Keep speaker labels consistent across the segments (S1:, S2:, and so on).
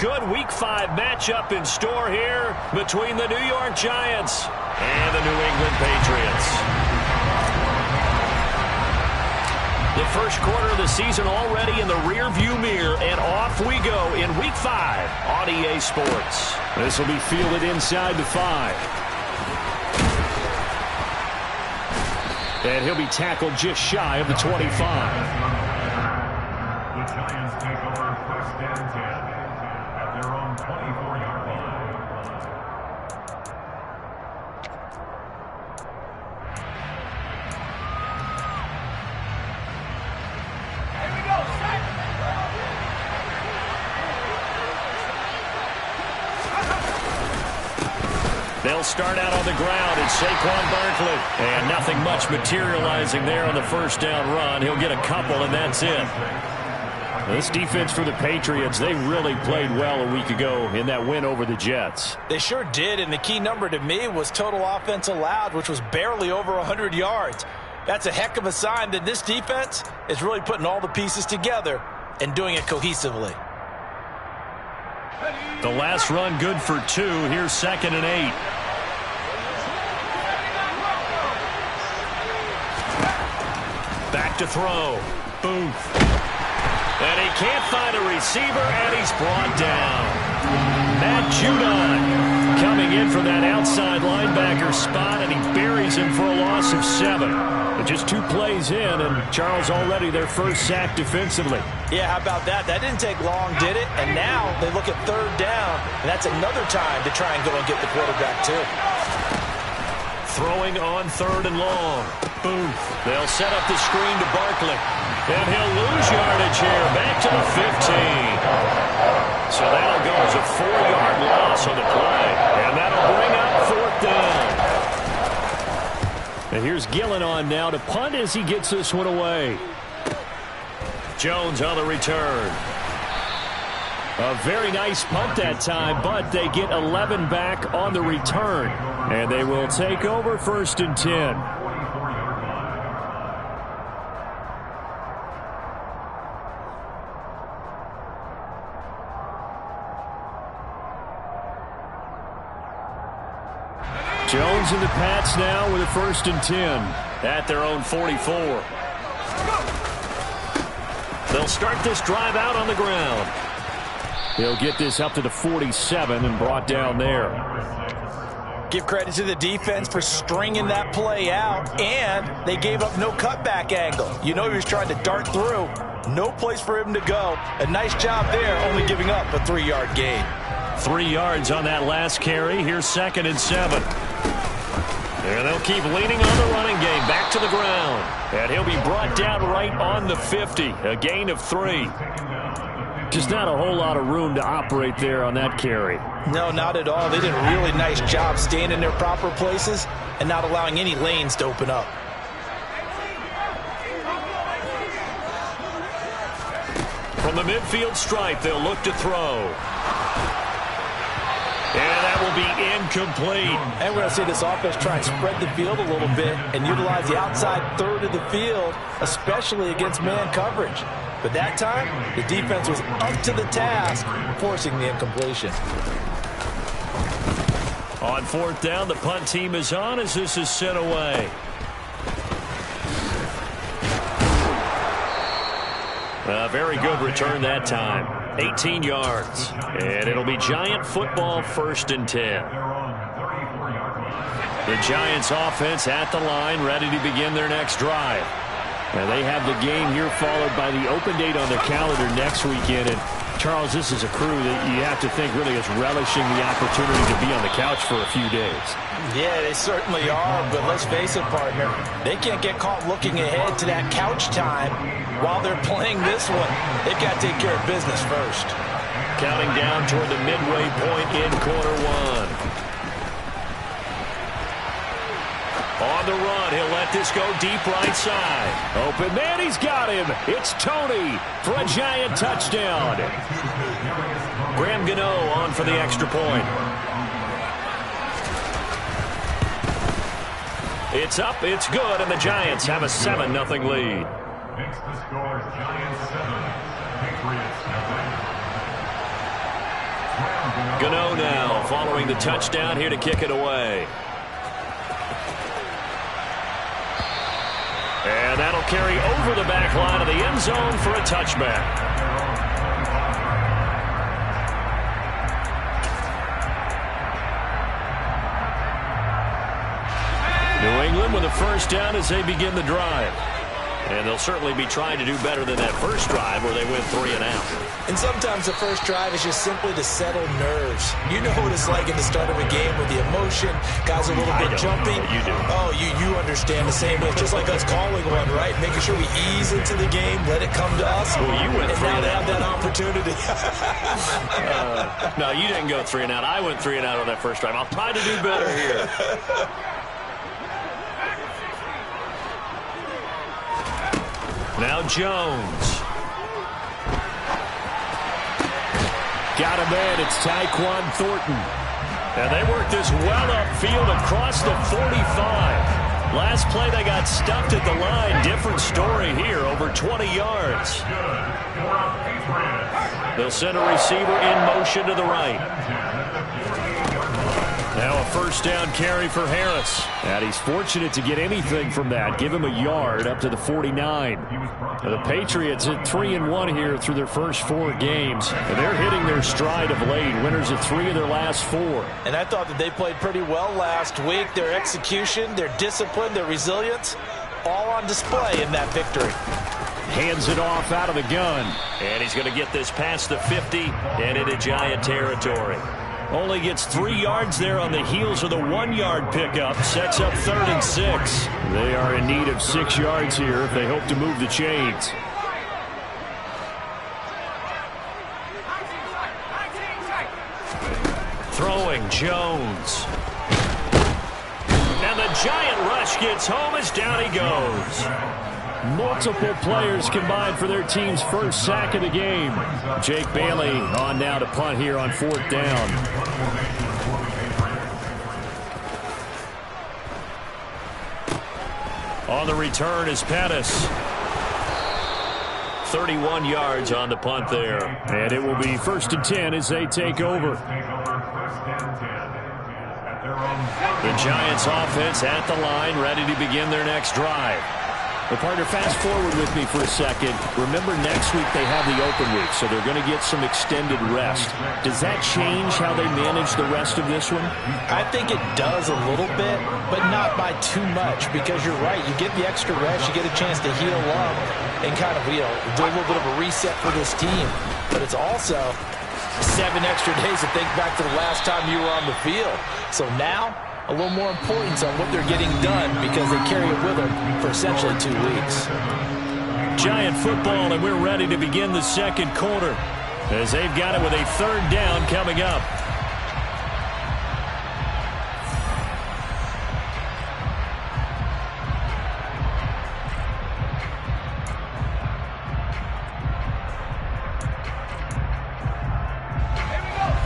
S1: good Week 5 matchup in store here between the New York Giants and the New England Patriots. The first quarter of the season already in the rearview mirror, and off we go in Week 5 on EA Sports.
S2: This will be fielded inside the 5. And he'll be tackled just shy of the 25.
S3: The Giants take over first and 10 at their own 24-yard line. Here we go, set!
S1: They'll start out on the ground. It's Saquon Barkley. And nothing much materializing there on the first down run. He'll get a couple, and that's it. This defense for the Patriots, they really played well a week ago in that win over the Jets.
S4: They sure did, and the key number to me was total offense allowed, which was barely over 100 yards. That's a heck of a sign that this defense is really putting all the pieces together and doing it cohesively.
S1: The last run good for 2. Here's 2nd and 8. Back to throw. Booth. And he can't find a receiver, and he's brought down. Matt Judon coming in for that outside linebacker spot, and he buries him for a loss of 7. But just 2 plays in, and Charles already their first sack defensively.
S4: Yeah, how about that? That didn't take long, did it? And now they look at 3rd down, and that's another time to try and go and get the quarterback, too.
S1: Throwing on 3rd and long. Booth. They'll set up the screen to Barkley. And he'll lose yardage here. Back to the 15. So that'll go as a 4-yard loss on the play. And that'll bring up 4th down. And here's Gillen on now to punt as he gets this one away. Jones on the return. A very nice punt that time, but they get 11 back on the return. And they will take over 1st and 10. Jones and the Pats now with a 1st and 10 at their own 44. They'll start this drive out on the ground. He'll get this up to the 47 and brought down there.
S4: Give credit to the defense for stringing that play out, and they gave up no cutback angle. You know he was trying to dart through. No place for him to go. A nice job there, only giving up a 3-yard gain.
S1: 3 yards on that last carry. Here's 2nd and 7. And they'll keep leaning on the running game. Back to the ground. And he'll be brought down right on the 50. A gain of 3. Just not a whole lot of room to operate there on that carry.
S4: No, not at all. They did a really nice job staying in their proper places and not allowing any lanes to open up.
S1: From the midfield stripe, they'll look to throw. And that will be incomplete.
S4: And we're going to see this offense try and spread the field a little bit and utilize the outside 3rd of the field, especially against man coverage. But that time, the defense was up to the task, forcing the incompletion.
S1: On 4th down, the punt team is on as this is sent away. A very good return that time. 18 yards. And it'll be Giant football 1st and 10. The Giants offense at the line, ready to begin their next drive. And they have the game here followed by the open date on their calendar next weekend. And Charles, this is a crew that you have to think really is relishing the opportunity to be on the couch for a few days.
S4: Yeah, they certainly are, but let's face it, partner. They can't get caught looking ahead to that couch time while they're playing this one. They've got to take care of business first.
S1: Counting down toward the midway point in quarter 1. On the run, he'll let this go deep right side. Open man, he's got him. It's Tony for a Giant touchdown. Graham Gano on for the extra point. It's up, it's good, and the Giants have a 7-0 lead.
S3: Makes the score Giants 7, Patriots 0.
S1: Gano now following the touchdown here to kick it away. And that'll carry over the back line of the end zone for a touchback. New England with a first down as they begin the drive. And they'll certainly be trying to do better than that first drive where they went 3 and out.
S4: And sometimes the first drive is just simply to settle nerves. You know what it's like at the start of a game with the emotion. Guys are a little bit jumpy.
S1: You do.
S4: Oh, you understand the same way. It's just like us calling one, right? Making sure we ease into the game, let it come to us.
S1: Well, you went 3
S4: and now
S1: and
S4: they
S1: out.
S4: have that opportunity.
S1: No, you didn't go 3 and out. I went 3 and out on that first drive. I'll try to do better here. Now Jones.
S2: Got a man. It's Tyquan Thornton.
S1: And they work this well upfield across the 45. Last play they got stuffed at the line. Different story here. Over 20 yards. They'll send a receiver in motion to the right. Now a first down carry for Harris.
S2: And he's fortunate to get anything from that. Give him a yard up to the 49. The Patriots at 3-1 here through their first 4 games. And they're hitting their stride of late. Winners of 3 of their last 4.
S4: And I thought that they played pretty well last week. Their execution, their discipline, their resilience, all on display in that victory.
S2: Hands it off out of the gun.
S1: And he's going to get this past the 50 and into Giant territory. Only gets 3 yards there on the heels of the 1-yard pickup. Sets up 3rd and 6.
S2: They are in need of 6 yards here if they hope to move the chains.
S1: Throwing Jones. And the Giant rush gets home as down he goes.
S2: Multiple players combined for their team's first sack of the game. Jake Bailey on now to punt here on 4th down.
S1: On the return is Pettis. 31 yards on the punt there.
S2: And it will be 1st and 10 as they take over.
S1: The Giants offense at the line, ready to begin their next drive.
S2: Well, partner, fast forward with me for a second. Remember, next week they have the open week, so they're going to get some extended rest. Does that change how they manage the rest of this one?
S4: I think it does a little bit, but not by too much, because you're right. You get the extra rest, you get a chance to heal up and kind of, do a little bit of a reset for this team. But it's also 7 extra days to think back to the last time you were on the field. So now, a little more importance on what they're getting done because they carry it with them for essentially 2 weeks.
S1: Giant football, and we're ready to begin the second quarter as they've got it with a 3rd down coming up.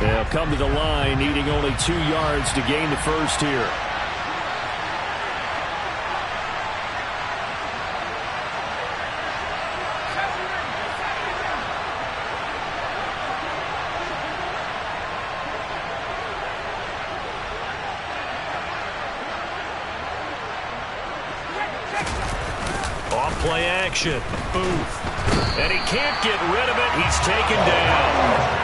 S2: They'll come to the line, needing only 2 yards to gain the first here.
S1: Off-play action. Booth. And he can't get rid of it. He's taken down.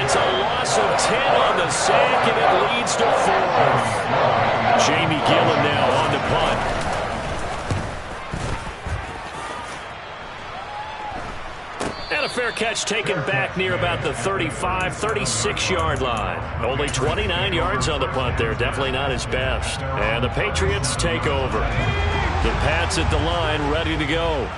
S1: It's a loss of 10 on the sack, and it leads to 4th.
S2: Jamie Gillen now on the punt.
S1: And a fair catch taken back near about the 35, 36-yard line. Only 29 yards on the punt there. Definitely not his best. And the Patriots take over. The Pats at the line, ready to go.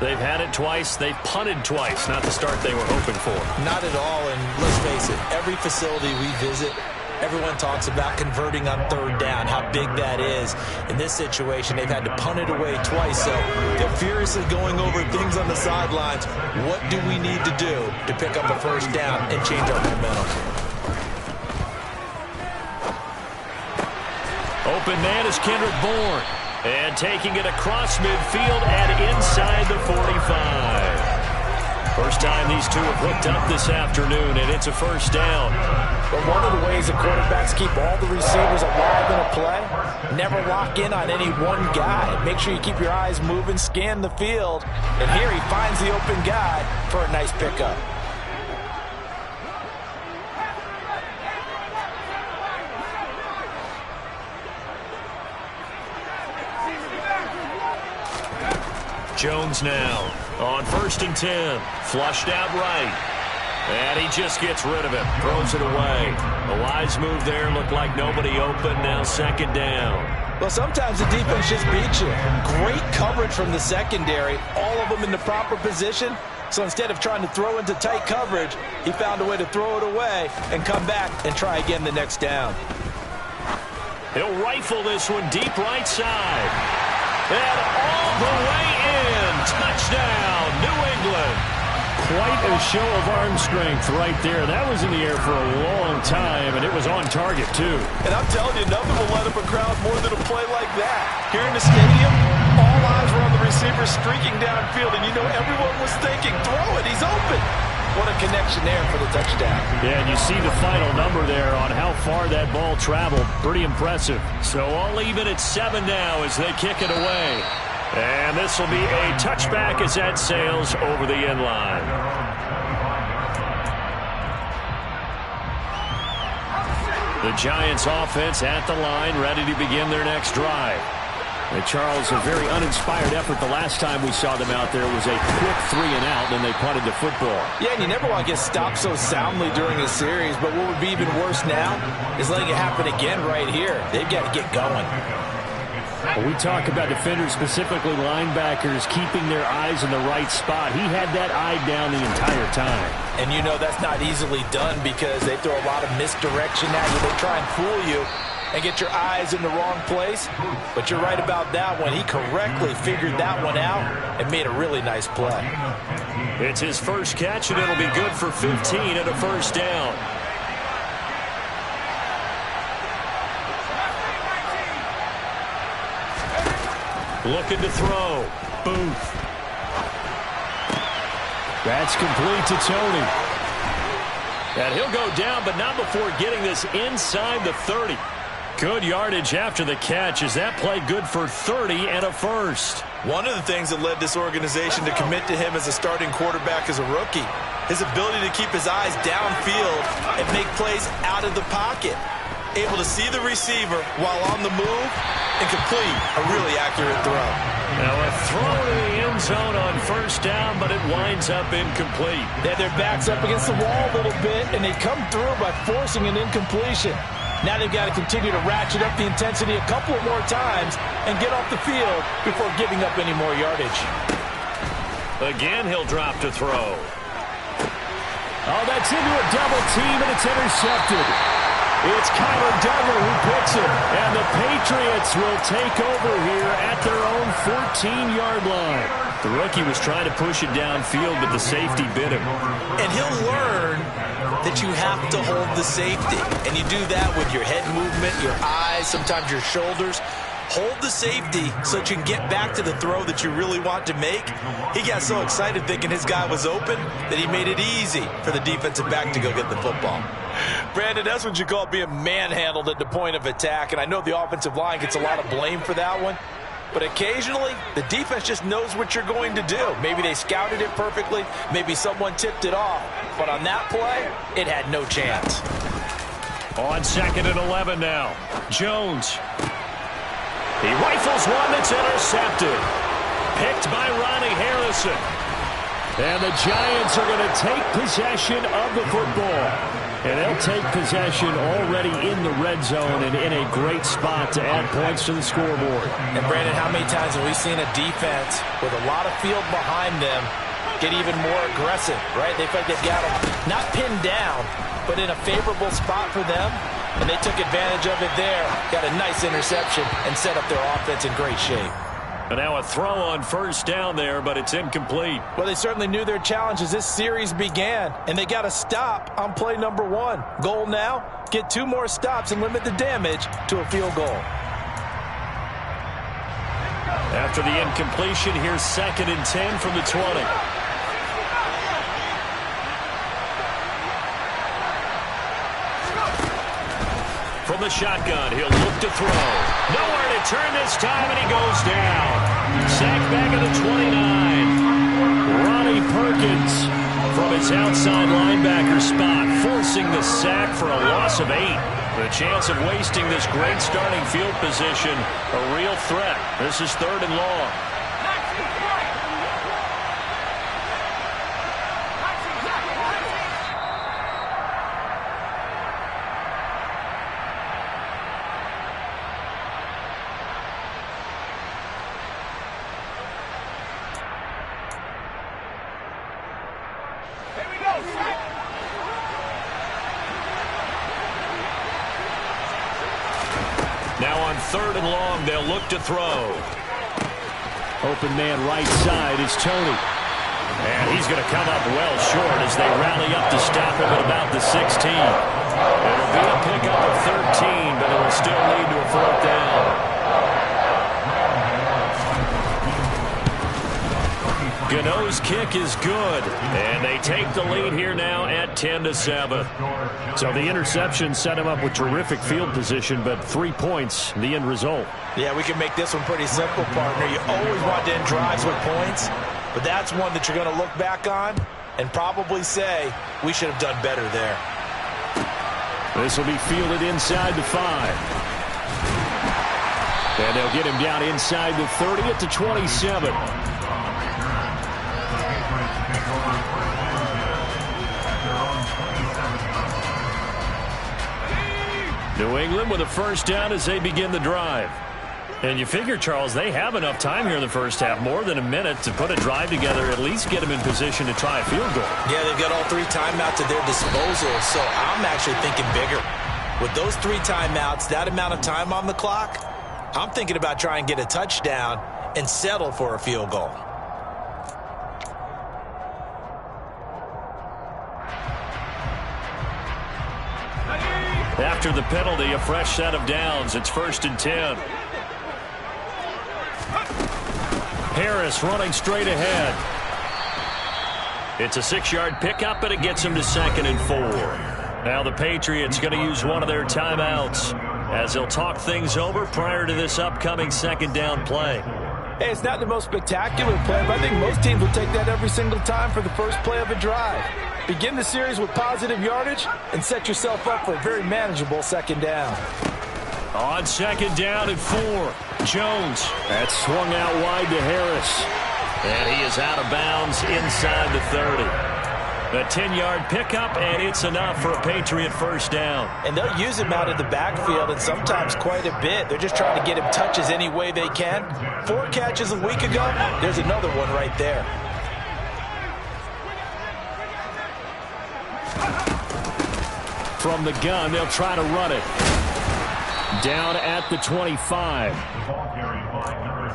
S1: They've had it twice. They've punted twice. Not the start they were hoping for.
S4: Not at all, and let's face it, every facility we visit, everyone talks about converting on 3rd down, how big that is. In this situation, they've had to punt it away twice, so they're furiously going over things on the sidelines. What do we need to do to pick up a 1st down and change our momentum?
S1: Open man is Kendrick Bourne. And taking it across midfield and inside the 45.
S2: First time these two have hooked up this afternoon, and it's a first down.
S4: But one of the ways that quarterbacks keep all the receivers alive in a play, never lock in on any one guy. Make sure you keep your eyes moving, scan the field. And here he finds the open guy for a nice pickup.
S2: Jones now on 1st and 10. Flushed out right. And he just gets rid of it. Throws it away. A wise move there. Looked like nobody open. Now 2nd down.
S4: Well, sometimes the defense just beats you. Great coverage from the secondary. All of them in the proper position. So instead of trying to throw into tight coverage, he found a way to throw it away and come back and try again the next down.
S2: He'll rifle this one deep right side. And all the way in. Touchdown, New England. Quite a show of arm strength right there. That was in the air for a long time, and it was on target, too.
S4: And I'm telling you, nothing will light up a crowd more than a play like that. Here in the stadium, all eyes were on the receiver streaking downfield, and you know everyone was thinking, throw it, he's open. What a connection there for the touchdown.
S2: Yeah, and you see the final number there on how far that ball traveled. Pretty impressive. So all even at 7 now as they kick it away. And this will be a touchback as that sails over the end line. The Giants offense at the line, ready to begin their next drive. And Charles, a very uninspired effort the last time we saw them out there was a quick 3 and out, and then they punted the football.
S4: Yeah, and you never want to get stopped so soundly during a series, but what would be even worse now is letting it happen again right here. They've got to get going.
S2: When we talk about defenders, specifically linebackers, keeping their eyes in the right spot, he had that eye down the entire time.
S4: And you know that's not easily done because they throw a lot of misdirection at you. They try and fool you and get your eyes in the wrong place. But you're right about that one. He correctly figured that one out and made a really nice play.
S2: It's his first catch, and it'll be good for 15 and a first down. Looking to throw. Booth. That's complete to Tony. And he'll go down, but not before getting this inside the 30. Good yardage after the catch. Is that play good for 30 and a first?
S4: One of the things that led this organization to commit to him as a starting quarterback as a rookie, his ability to keep his eyes downfield and make plays out of the pocket. Able to see the receiver while on the move and complete a really accurate throw.
S2: Now a throw to the end zone on first down, but it winds up incomplete.
S4: They had their backs up against the wall a little bit, and they come through by forcing an incompletion. Now they've got to continue to ratchet up the intensity a couple of more times and get off the field before giving up any more yardage.
S2: Again, he'll drop to throw. Oh, that's into a double team, and it's intercepted. It's Kyler Duggar who picks it, and the Patriots will take over here at their own 14-yard line. The rookie was trying to push it downfield, but the safety bit him.
S4: And he'll learn that you have to hold the safety, and you do that with your head movement, your eyes, sometimes your shoulders. Hold the safety so that you can get back to the throw that you really want to make. He got so excited thinking his guy was open that he made it easy for the defensive back to go get the football. Brandon, that's what you call being manhandled at the point of attack, and I know the offensive line gets a lot of blame for that one. But occasionally, the defense just knows what you're going to do. Maybe they scouted it perfectly. Maybe someone tipped it off. But on that play, it had no chance.
S2: On 2nd and 11 now. Jones. He rifles one that's intercepted. Picked by Ronnie Harrison. And the Giants are going to take possession of the football. And they'll take possession already in the red zone and in a great spot to add points to the scoreboard.
S4: And, Brandon, how many times have we seen a defense with a lot of field behind them get even more aggressive, right? They feel like they've got them not pinned down, but in a favorable spot for them. And they took advantage of it there. Got a nice interception and set up their offense in great shape.
S2: And now a throw on first down there, but it's incomplete.
S4: Well, they certainly knew their challenge as this series began, and they got a stop on play number 1. Goal now, get 2 more stops and limit the damage to a field goal.
S2: After the incompletion, here's 2nd and 10 from the 20.
S1: From the shotgun, he'll look to throw. Nowhere to turn this time, and he goes down. Sacked back at the 29. Ronnie Perkins from his outside linebacker spot, forcing the sack for a loss of 8. The chance of wasting this great starting field position, a real threat. This is 3rd and long. Now on 3rd and long, they'll look to throw.
S2: Open man right side is Tony.
S1: And he's going to come up well short as they rally up to stop him at about the 16. It'll be a pickup of 13, but it will still lead to a 4th down. Gano's kick is good, and they take the lead here now at 10-7.
S2: So the interception set him up with terrific field position, but 3 points, the end result.
S4: Yeah, we can make this one pretty simple, partner. You always want to end drives with points, but that's one that you're going to look back on and probably say, we should have done better there.
S2: This will be fielded inside the 5. And they'll get him down inside the 30 at the 27. New England with a 1st down as they begin the drive.
S1: And you figure, Charles, they have enough time here in the first half, more than a minute, to put a drive together, at least get them in position to try a field goal.
S4: Yeah, they've got all 3 timeouts at their disposal, so I'm actually thinking bigger. With those 3 timeouts, that amount of time on the clock, I'm thinking about trying to get a touchdown and settle for a field goal.
S1: After the penalty, a fresh set of downs. It's 1st and 10. Harris running straight ahead. It's a 6-yard pickup, but it gets him to 2nd and 4. Now the Patriots going to use one of their timeouts as they'll talk things over prior to this upcoming 2nd down play.
S4: Hey, it's not the most spectacular play, but I think most teams will take that every single time for the first play of a drive. Begin the series with positive yardage and set yourself up for a very manageable 2nd down.
S1: On 2nd down and 4, Jones.
S2: That's swung out wide to Harris.
S1: And he is out of bounds inside the 30. A 10-yard pickup, and it's enough for a Patriot 1st down.
S4: And they'll use him out of the backfield, and sometimes quite a bit. They're just trying to get him touches any way they can. 4 catches a week ago, there's another one right there.
S2: From the gun, they'll try to run it. Down at the 25.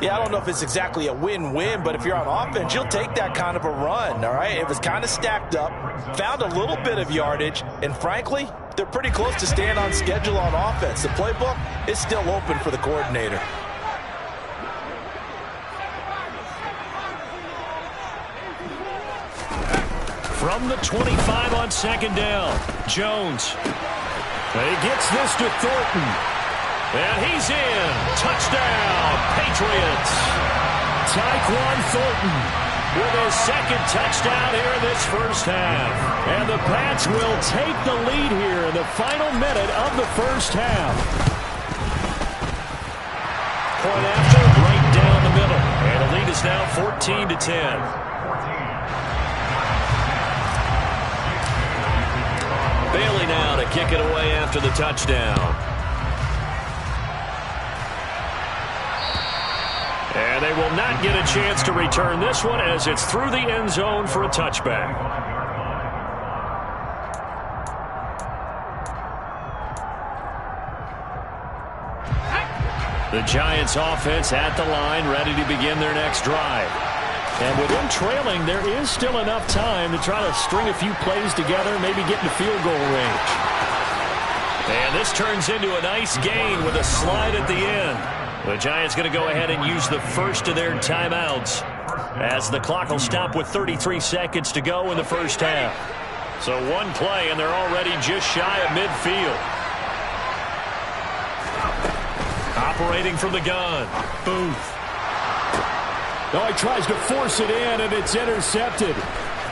S4: Yeah, I don't know if it's exactly a win-win, but if you're on offense, you'll take that kind of a run, all right? It was kind of stacked up, found a little bit of yardage, and frankly, they're pretty close to staying on schedule on offense. The playbook is still open for the coordinator.
S1: From the 25 on 2nd down, Jones. He gets this to Thornton. And he's in. Touchdown, Patriots. Tyquan Thornton with his 2nd touchdown here in this first half. And the Pats will take the lead here in the final minute of the first half. Point after, right down the middle. And the lead is now 14-10. Bailey now to kick it away after the touchdown. And they will not get a chance to return this one as it's through the end zone for a touchback. The Giants offense at the line, ready to begin their next drive. And with them trailing, there is still enough time to try to string a few plays together, maybe get into field goal range. And this turns into a nice gain with a slide at the end. The Giants going to go ahead and use the first of their timeouts as the clock will stop with 33 seconds to go in the first half. So one play, and they're already just shy of midfield. Operating from the gun, Booth.
S2: Oh, he tries to force it in, and it's intercepted.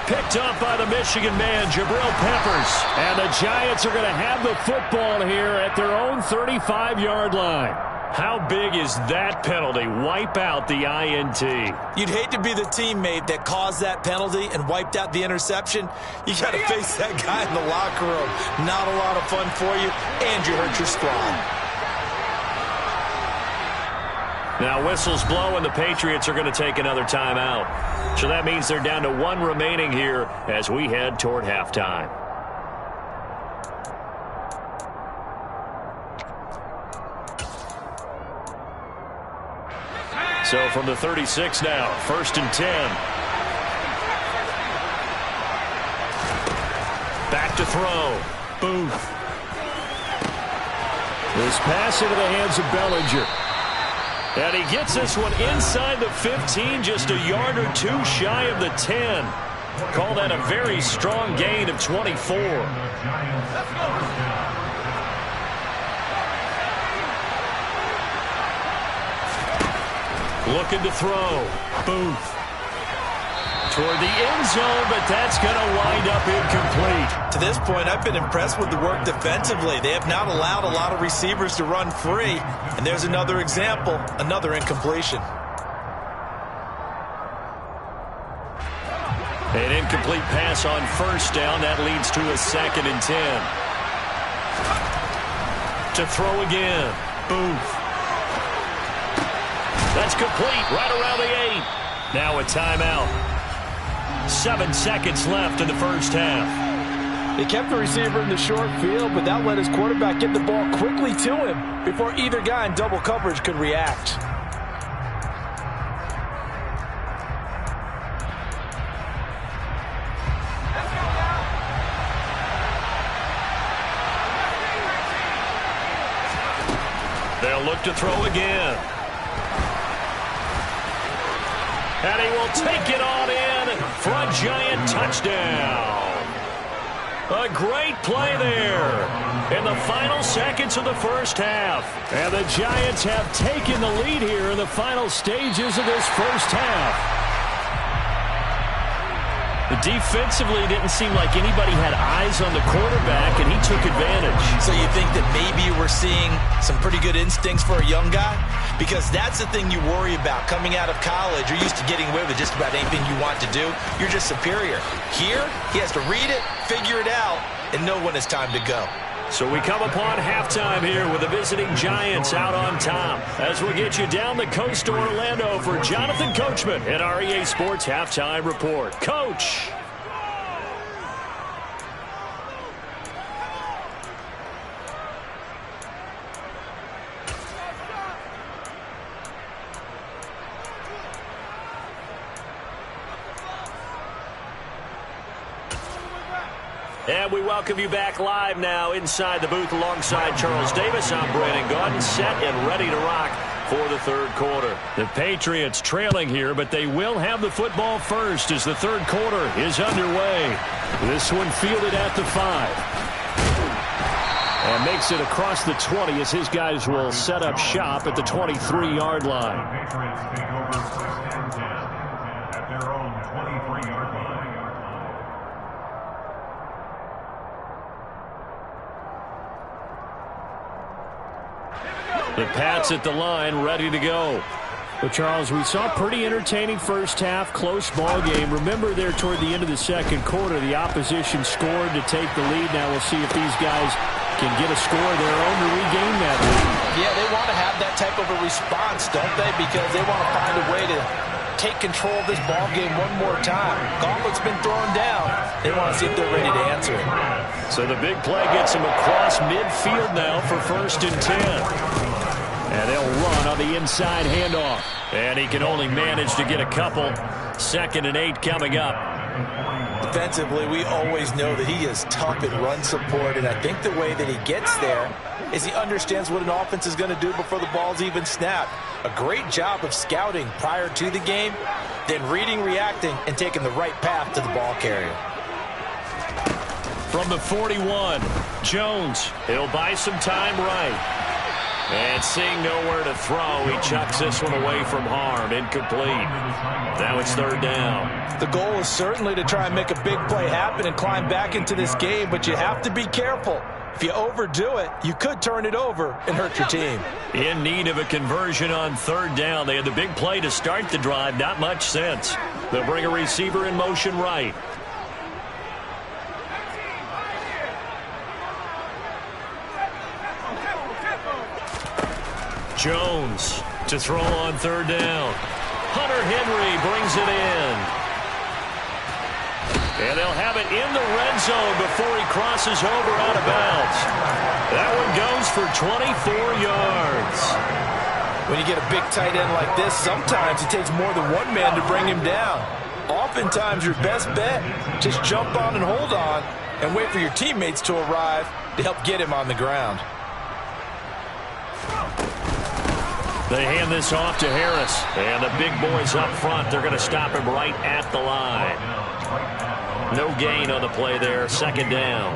S1: Picked up by the Michigan man, Jabril Peppers.
S2: And the Giants are going to have the football here at their own 35-yard line.
S1: How big is that penalty? Wipe out the INT.
S4: You'd hate to be the teammate that caused that penalty and wiped out the interception. You got to face that guy in the locker room. Not a lot of fun for you, and you hurt your squad.
S1: Now whistles blow, and the Patriots are going to take another timeout. So that means they're down to one remaining here as we head toward halftime. So from the 36 now, 1st and 10. Back to throw. Booth.
S2: This pass into the hands of Bellinger.
S1: And he gets this one inside the 15, just a yard or two shy of the 10. Call that a very strong gain of 24. Looking to throw. Booth. Toward the end zone, but that's going to wind up incomplete.
S4: To this point, I've been impressed with the work defensively. They have not allowed a lot of receivers to run free. And there's another example, another incompletion.
S1: An incomplete pass on 1st down. That leads to a 2nd and 10. To throw again. Booth. That's complete right around the 8. Now a timeout. 7 seconds left in the first half.
S4: They kept the receiver in the short field, but that let his quarterback get the ball quickly to him before either guy in double coverage could react.
S1: They'll look to throw again. And he will take it on in for a Giant touchdown. A great play there in the final seconds of the first half.
S2: And the Giants have taken the lead here in the final stages of this first half.
S1: Defensively, it didn't seem like anybody had eyes on the quarterback, and he took advantage.
S4: So you think that maybe we're seeing some pretty good instincts for a young guy? Because that's the thing you worry about coming out of college. You're used to getting away with just about anything you want to do. You're just superior. Here, he has to read it, figure it out, and know when it's time to go.
S1: So we come upon halftime here with the visiting Giants out on top. As we get you down the coast to Orlando for Jonathan Coachman at our EA Sports Halftime Report. Coach! And we welcome you back live now inside the booth alongside Charles Davis. I'm Brandon Gaudin, set and ready to rock for the third quarter. The Patriots trailing here, but they will have the football first as the third quarter is underway. This one fielded at the 5. And makes it across the 20 as his guys will set up shop at the 23-yard line.
S3: Patriots take over 1st and 10 at their own 23-yard line.
S1: The Pats at the line, ready to go.
S2: But, Charles, we saw a pretty entertaining first half, close ball game. Remember there toward the end of the second quarter, the opposition scored to take the lead. Now we'll see if these guys can get a score of their own to regain that lead.
S4: Yeah, they want to have that type of a response, don't they? Because they want to find a way to take control of this ball game one more time. Gauntlet's been thrown down. They want to see if they're ready to answer it.
S1: So the big play gets him across midfield now for 1st and 10. And they'll run on the inside handoff. And he can only manage to get a couple. 2nd and 8 coming up.
S4: Defensively, we always know that he is tough at run support, and I think the way that he gets there is he understands what an offense is going to do before the ball's even snapped. A great job of scouting prior to the game, then reading, reacting, and taking the right path to the ball carrier.
S1: From the 41, Jones. He'll buy some time right. And seeing nowhere to throw, he chucks this one away from harm. Incomplete. Now it's third down.
S4: The goal is certainly to try and make a big play happen and climb back into this game, but you have to be careful. If you overdo it, you could turn it over and hurt your team.
S1: In need of a conversion on third down. They had the big play to start the drive. Not much sense. They'll bring a receiver in motion right. Jones to throw on third down. Hunter Henry brings it in. And they'll have it in the red zone before he crosses over out of bounds. That one goes for 24 yards.
S4: When you get a big tight end like this, sometimes it takes more than one man to bring him down. Oftentimes your best bet, just jump on and hold on and wait for your teammates to arrive to help get him on the ground.
S1: They hand this off to Harris. And the big boys up front, they're going to stop him right at the line. No gain on the play there. Second down.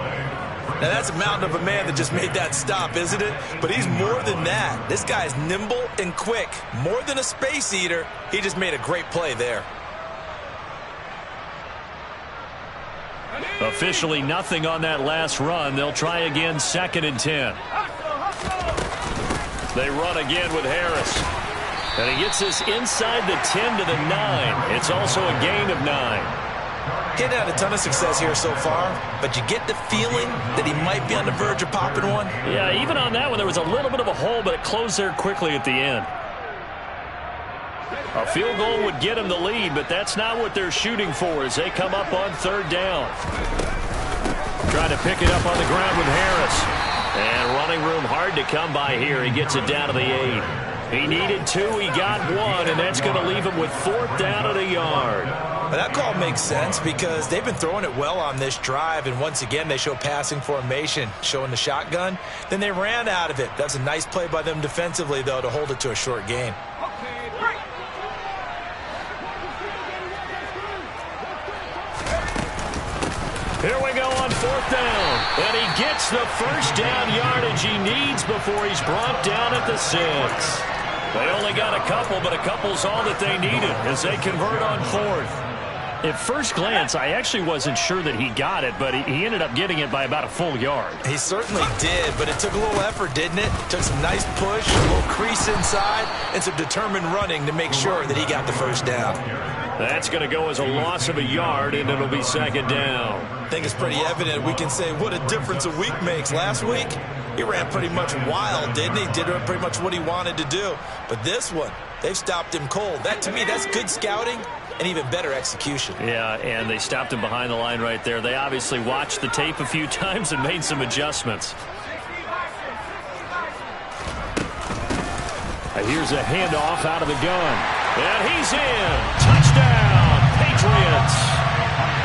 S4: Now that's a mountain of a man that just made that stop, isn't it? But he's more than that. This guy's nimble and quick. More than a space eater. He just made a great play there.
S1: Officially nothing on that last run. They'll try again, 2nd and 10. They run again with Harris. And he gets this inside the 10 to the 9. It's also a gain of 9.
S4: He's had a ton of success here so far, but you get the feeling that he might be on the verge of popping one.
S1: Yeah, even on that one, there was a little bit of a hole, but it closed there quickly at the end. A field goal would get him the lead, but that's not what they're shooting for as they come up on third down. Trying to pick it up on the ground with Harris. And running room hard to come by here. He gets it down to the 8. He needed 2. He got 1, and that's going to leave him with 4th down at a yard.
S4: Well, that call makes sense because they've been throwing it well on this drive, and once again they show passing formation, showing the shotgun. Then they ran out of it. That's a nice play by them defensively, though, to hold it to a short gain.
S1: Here we go on 4th down. And he gets the first down yardage he needs before he's brought down at the 6. They only got a couple, but a couple's all that they needed as they convert on 4th. At first glance, I actually wasn't sure that he got it, but he ended up getting it by about a full yard.
S4: He certainly did, but it took a little effort, didn't it? Took some nice push, a little crease inside, and some determined running to make sure that he got the first down.
S1: That's going to go as a loss of a yard, and it'll be 2nd down.
S4: I think it's pretty evident. We can say what a difference a week makes. Last week, he ran pretty much wild, didn't he? Did pretty much what he wanted to do. But this one, they've stopped him cold. That, to me, that's good scouting and even better execution.
S1: Yeah, and they stopped him behind the line right there. They obviously watched the tape a few times and made some adjustments. Here's a handoff out of the gun. And he's in. Touchdown, Patriots.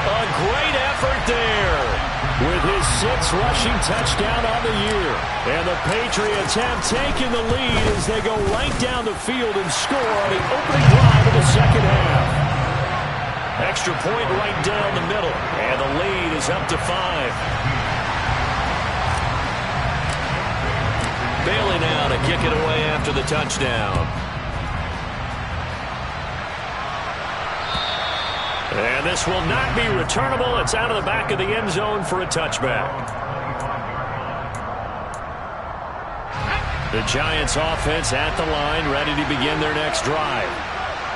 S1: A great effort there with his 6th rushing touchdown on the year. And the Patriots have taken the lead as they go right down the field and score on the opening drive of the second half. Extra point right down the middle. And the lead is up to 5. Bailey now to kick it away after the touchdown. And this will not be returnable. It's out of the back of the end zone for a touchback. The Giants offense at the line, ready to begin their next drive.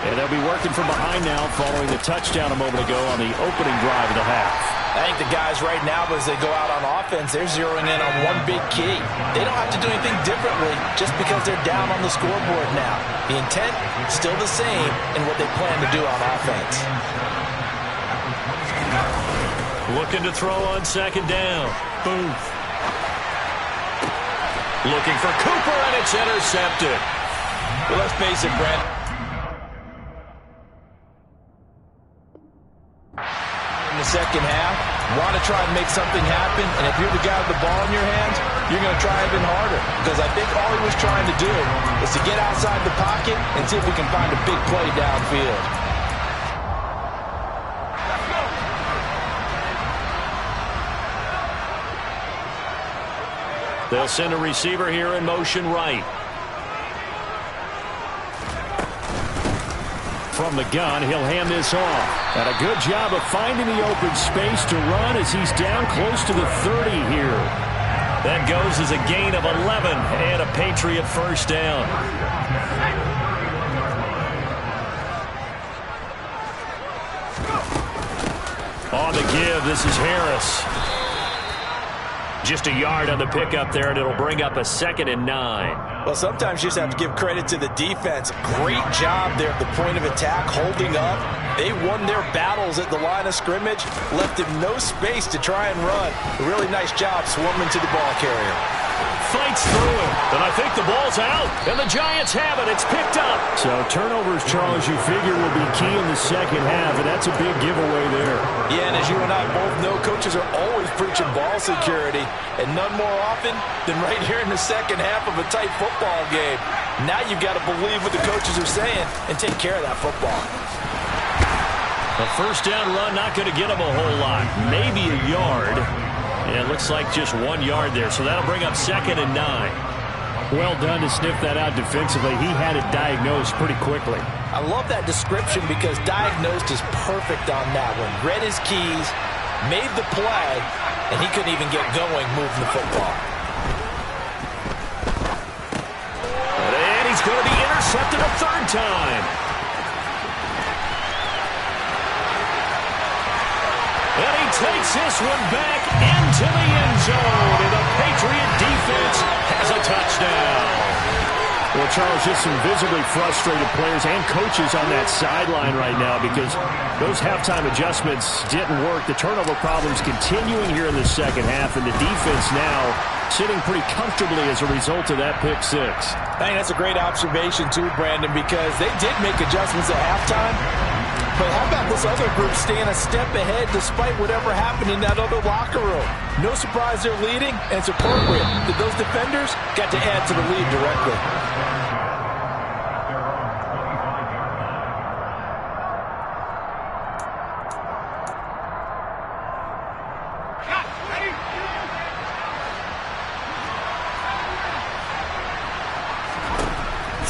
S1: And they'll be working from behind now following the touchdown a moment ago on the opening drive of the half.
S4: I think the guys right now, as they go out on offense, they're zeroing in on one big key. They don't have to do anything differently just because they're down on the scoreboard now. The intent is still the same in what they plan to do on offense.
S1: Looking to throw on 2nd down. Booth. Looking for Cooper, and it's intercepted.
S4: Well, let's face it, Brent. In the second half, want to try and make something happen, and if you're the guy with the ball in your hands, you're going to try even harder, because I think all he was trying to do is to get outside the pocket and see if we can find a big play downfield.
S1: They'll send a receiver here in motion right.
S2: from the gun. He'll hand this off. And a good job of finding the open space to run as he's down close to the 30 here.
S1: That goes as a gain of 11 and a Patriot first down. On the give, this is Harris. Just a yard on the pickup there, and it'll bring up a 2nd and 9.
S4: Well, sometimes you just have to give credit to the defense. Great job there at the point of attack, holding up. They won their battles at the line of scrimmage, left him no space to try and run. A really nice job swarming to the ball carrier.
S1: Fights through it, and I think the ball's out, and the Giants have it. It's picked up.
S2: So turnovers, Charles, you figure will be key in the second half, and that's a big giveaway there.
S4: Yeah, and as you and I both know, coaches are always preaching ball security, and none more often than right here in the second half of a tight football game. Now you've got to believe what the coaches are saying and take care of that football.
S1: A first down run, not going to get him a whole lot. Maybe a yard. Yeah, it looks like just 1 yard there, so that'll bring up 2nd and 9.
S2: Well done to sniff that out defensively. He had it diagnosed pretty quickly.
S4: I love that description because diagnosed is perfect on that one. Read his keys, made the play, and he couldn't even get going moving the football.
S1: And he's going to be intercepted a 3rd time. And he takes this one back into the end zone, and the Patriot defense has a touchdown.
S2: Well, Charles, just some visibly frustrated players and coaches on that sideline right now because those halftime adjustments didn't work. The turnover problems continuing here in the second half, and the defense now sitting pretty comfortably as a result of that pick 6.
S4: I think that's a great observation, too, Brandon, because they did make adjustments at halftime. But how about this other group staying a step ahead despite whatever happened in that other locker room? No surprise they're leading, and it's appropriate that those defenders got to add to the lead directly.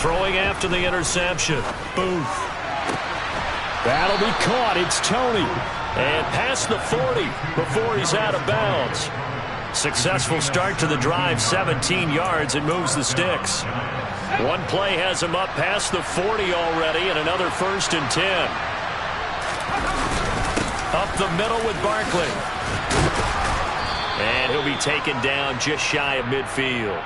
S1: Throwing after the interception. Booth.
S2: That'll be caught. It's Tony.
S1: And past the 40 before he's out of bounds. Successful start to the drive, 17 yards, and moves the sticks. One play has him up past the 40 already, and another 1st and 10. Up the middle with Barkley. And he'll be taken down just shy of midfield.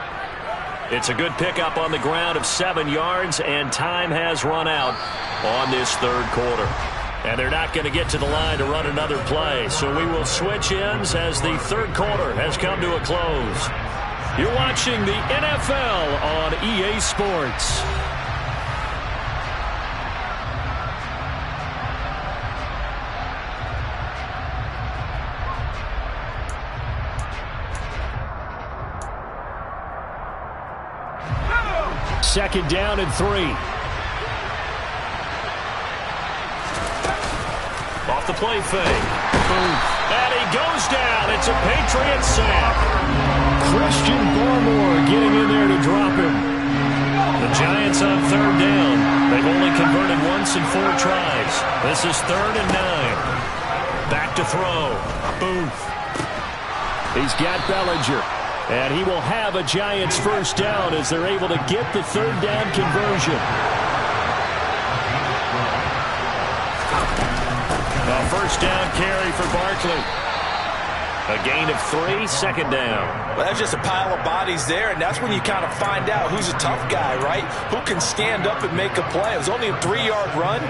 S1: It's a good pickup on the ground of 7 yards, and time has run out on this 3rd quarter. And they're not going to get to the line to run another play, so we will switch ends as the 3rd quarter has come to a close. You're watching the NFL on EA Sports.
S2: Second down and 3.
S1: Off the play fake. Boom. And he goes down. It's a Patriot sack.
S2: Christian Barmore getting in there to drop him.
S1: The Giants on 3rd down. They've only converted once in 4 tries. This is 3rd and 9. Back to throw. Booth.
S2: He's got Bellinger. And he will have a Giants first down as they're able to get the 3rd down conversion.
S1: A first down carry for Barkley. A gain of 3, 2nd down.
S4: Well, that's just a pile of bodies there, and that's when you kind of find out who's a tough guy, right? Who can stand up and make a play. It was only a 3-yard run,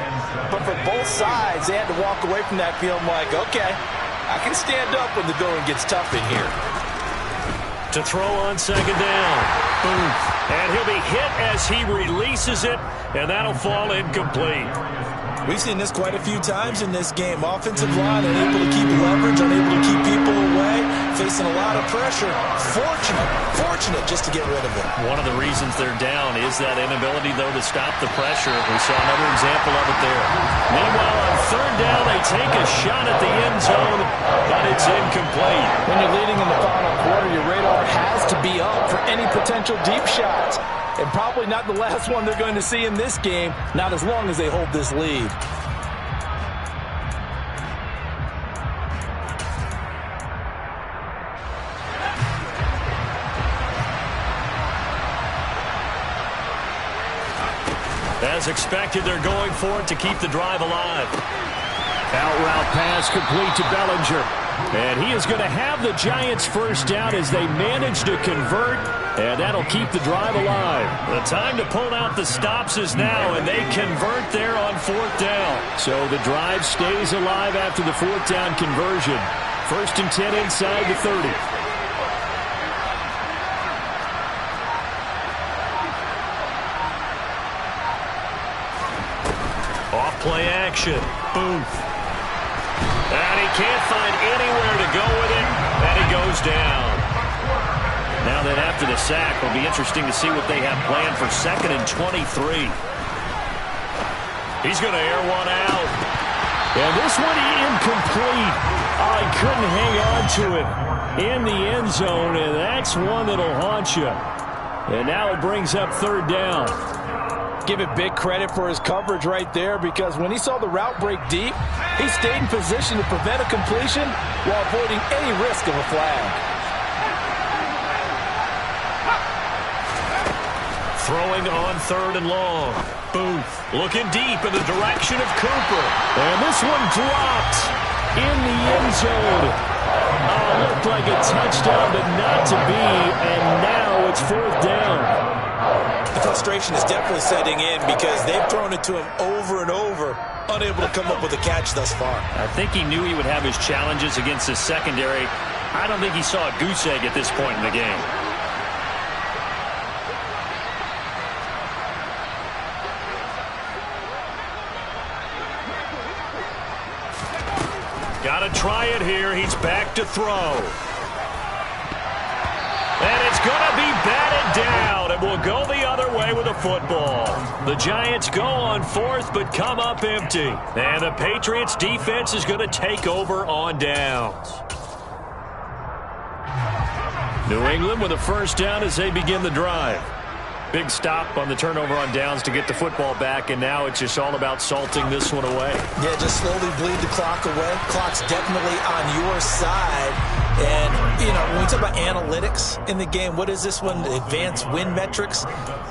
S4: but for both sides, they had to walk away from that feeling like, okay, I can stand up when the going gets tough in here.
S1: To throw on 2nd down. Boom. And he'll be hit as he releases it, and that'll fall incomplete.
S4: We've seen this quite a few times in this game. Offensive line unable to keep leverage, unable to keep people away, facing a lot of pressure. Fortunate just to get rid of it.
S1: One of the reasons they're down is that inability, though, to stop the pressure. We saw another example of it there. Meanwhile, on third down, they take a shot at the end zone, but it's incomplete.
S4: When you're leading in the final quarter, your radar has to be up for any potential deep shots. And probably not the last one they're going to see in this game, not as long as they hold this lead.
S1: As expected, they're going for it to keep the drive alive.
S2: Out route pass complete to Bellinger. And he is going to have the Giants first down as they manage to convert. And that'll keep the drive alive.
S1: The time to pull out the stops is now, and they convert there on fourth down.
S2: So the drive stays alive after the fourth down conversion. 1st and 10 inside the 30.
S1: Off play action. Booth. And he can't find anywhere to go with it, and he goes down. Now then, after the sack, it'll be interesting to see what they have planned for 2nd and 23. He's going to air one out.
S2: And this one incomplete. Oh, he couldn't hang on to it in the end zone, and that's one that'll haunt you. And now it brings up 3rd down.
S4: Give it big credit for his coverage right there, because when he saw the route break deep, he stayed in position to prevent a completion while avoiding any risk of a flag.
S1: Throwing on 3rd and long. Booth looking deep in the direction of Cooper.
S2: And this one dropped in the end zone. Oh, looked like a touchdown, but not to be. And now it's 4th down.
S4: The frustration is definitely setting in because they've thrown it to him over and over, unable to come up with a catch thus far.
S1: I think he knew he would have his challenges against his secondary. I don't think he saw a goose egg at this point in the game. Got to try it here. He's back to throw. And it's going to be batted down, and we'll go the other way with a football. The Giants go on 4th, but come up empty. And the Patriots defense is going to take over on downs.
S2: New England with a first down as they begin the drive. Big stop on the turnover on downs to get the football back, and now it's just all about salting this one away.
S4: Yeah, just slowly bleed the clock away. Clock's definitely on your side. And, you know, when we talk about analytics in the game, what is this one? Advanced win metrics?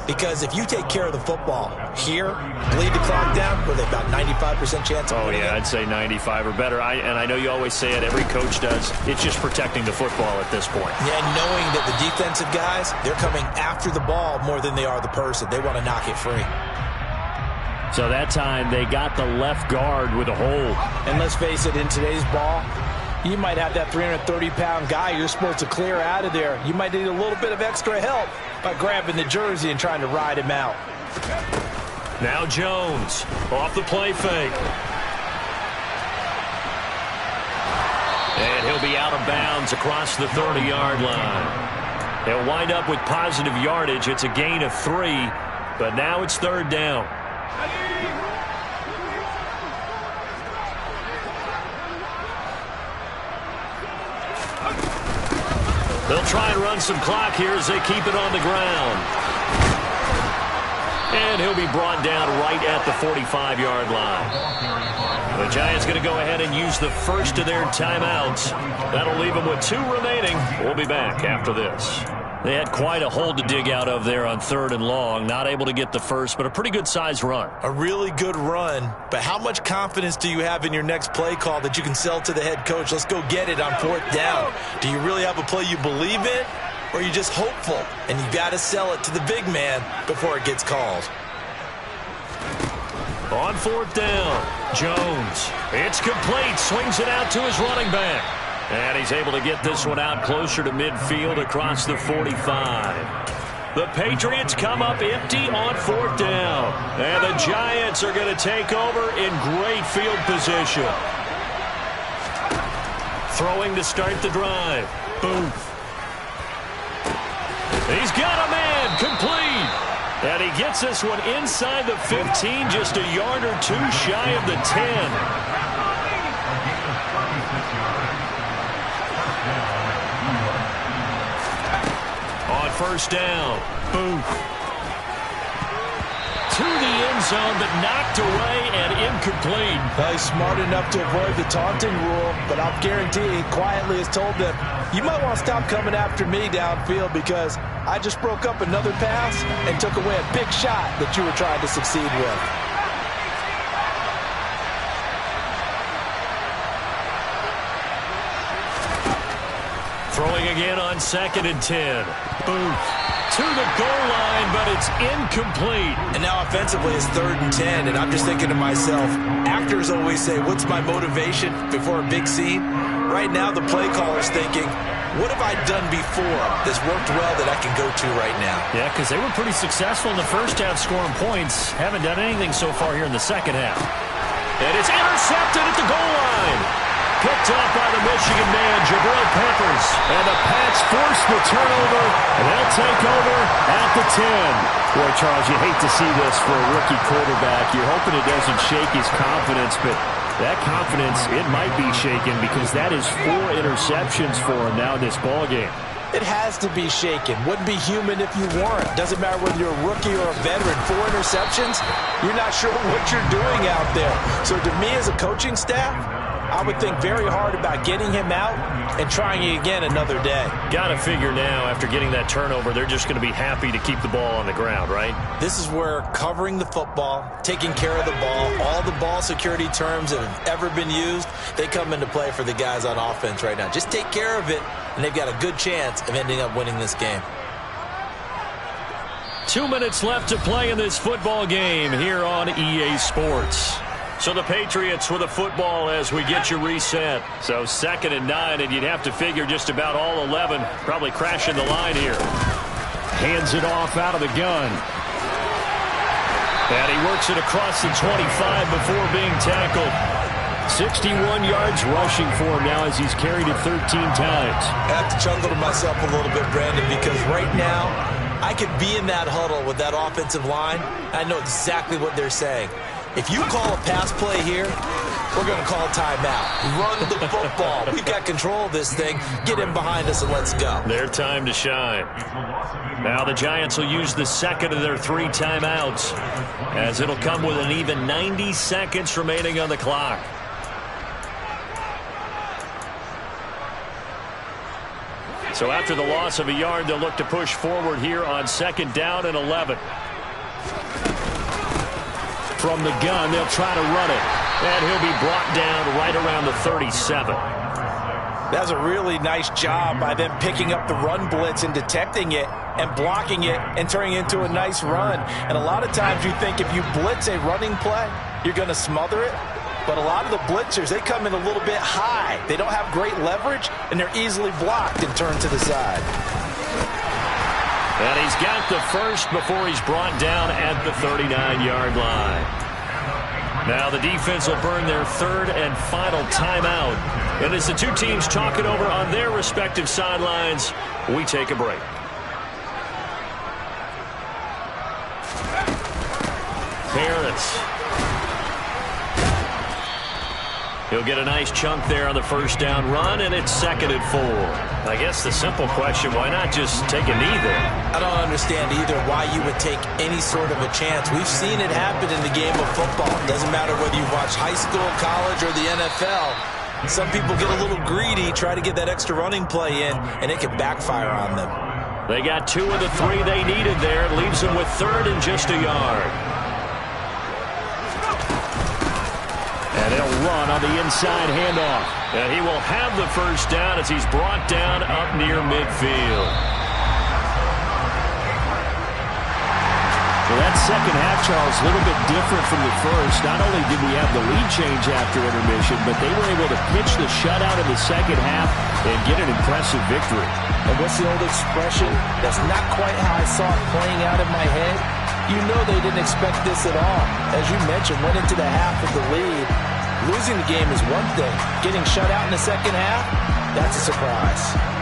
S4: Because if you take care of the football here, bleed the clock down, with about 95% chance of winning.
S1: Oh, yeah, I'd say 95 or better. And I know you always say it, every coach does. It's just protecting the football at this point.
S4: Yeah, knowing that the defensive guys, they're coming after the ball more than they are the person. They want to knock it free.
S2: So that time they got the left guard with a hold.
S4: And let's face it, in today's ball, you might have that 330-pound guy you're supposed to clear out of there. You might need a little bit of extra help by grabbing the jersey and trying to ride him out.
S1: Now Jones off the play fake. And he'll be out of bounds across the 30-yard line. They'll wind up with positive yardage. It's a gain of 3, but now it's 3rd down. They'll try and run some clock here as they keep it on the ground. And he'll be brought down right at the 45-yard line. The Giants going to go ahead and use the first of their timeouts. That'll leave them with 2 remaining. We'll be back after this. They had quite a hole to dig out of there on 3rd and long. Not able to get the first, but a pretty good-sized run.
S4: A really good run, but how much confidence do you have in your next play call that you can sell to the head coach? Let's go get it on 4th down. Do you really have a play you believe in, or are you just hopeful, and you've got to sell it to the big man before it gets called?
S1: On 4th down, Jones. It's complete. Swings it out to his running back. And he's able to get this one out closer to midfield across the 45. The Patriots come up empty on 4th down. And the Giants are going to take over in great field position. Throwing to start the drive. Booth. He's got a man. Complete. And he gets this one inside the 15, just a yard or two shy of the 10. On 1st down, Booth. To the end zone, but knocked away and incomplete.
S4: Well, he's smart enough to avoid the taunting rule, but I'll guarantee he quietly has told them, you might want to stop coming after me downfield because I just broke up another pass and took away a big shot that you were trying to succeed with.
S1: Throwing again on 2nd and 10. Booth. To the goal line, but it's incomplete.
S4: And now offensively it's 3rd and 10, and I'm just thinking to myself, actors always say, what's my motivation before a big scene? Right now the play caller's thinking, what have I done before that's worked well that I can go to right now?
S2: Yeah, because they were pretty successful in the first half scoring points. Haven't done anything so far here in the second half.
S1: And it's intercepted at the goal line. Picked up by the Michigan man, Jabril Peppers. And the Pats force the turnover, and they'll take over at the 10.
S2: Boy, Charles, you hate to see this for a rookie quarterback. You're hoping it doesn't shake his confidence, but that confidence, it might be shaken because that is 4 interceptions for him now in this ballgame.
S4: It has to be shaken. Wouldn't be human if you weren't. Doesn't matter whether you're a rookie or a veteran. 4 interceptions, you're not sure what you're doing out there. So to me as a coaching staff, I would think very hard about getting him out and trying it again another day.
S1: Got to figure now, after getting that turnover, they're just going to be happy to keep the ball on the ground, right?
S4: This is where covering the football, taking care of the ball, all the ball security terms that have ever been used, they come into play for the guys on offense right now. Just take care of it, and they've got a good chance of ending up winning this game.
S1: 2 minutes left to play in this football game here on EA Sports. So the Patriots with a football as we get you reset. So 2nd and 9, and you'd have to figure just about all 11 probably crashing the line here.
S2: Hands it off out of the gun.
S1: And he works it across the 25 before being tackled.
S2: 61 yards rushing for him now as he's carried it 13 times.
S4: I have to chuckle to myself a little bit, Brandon, because right now I could be in that huddle with that offensive line. I know exactly what they're saying. If you call a pass play here, we're going to call timeout. Run the football. We've got control of this thing. Get in behind us and let's go.
S1: Their time to shine. Now the Giants will use the second of their 3 timeouts, as it'll come with an even 90 seconds remaining on the clock. So after the loss of a yard, they'll look to push forward here on 2nd down and 11.
S2: From the gun, they'll try to run it.
S1: And he'll be brought down right around the 37.
S4: That's a really nice job by them picking up the run blitz and detecting it and blocking it and turning it into a nice run. And a lot of times you think if you blitz a running play, you're going to smother it. But a lot of the blitzers, they come in a little bit high. They don't have great leverage, and they're easily blocked and turned to the side.
S1: And he's got the first before he's brought down at the 39-yard line. Now the defense will burn their 3rd and final timeout. And as the two teams talk it over on their respective sidelines, we take a break. Harris. He'll get a nice chunk there on the 1st down run, and it's 2nd and 4. I guess the simple question, why not just take a knee there?
S4: I don't understand either why you would take any sort of a chance. We've seen it happen in the game of football. It doesn't matter whether you watch high school, college, or the NFL. Some people get a little greedy, try to get that extra running play in, and it can backfire on them.
S1: They got 2 of the 3 they needed there. It leaves them with 3rd and just a yard.
S2: And they'll run on the inside handoff.
S1: And he will have the 1st down as he's brought down up near midfield.
S2: Well, that second half, Charles, a little bit different from the first. Not only did we have the lead change after intermission, but they were able to pitch the shutout in the second half and get an impressive victory.
S4: And what's the old expression? That's not quite how I saw it playing out in my head. You know they didn't expect this at all. As you mentioned, went into the half with the lead. Losing the game is one thing. Getting shut out in the second half, that's a surprise.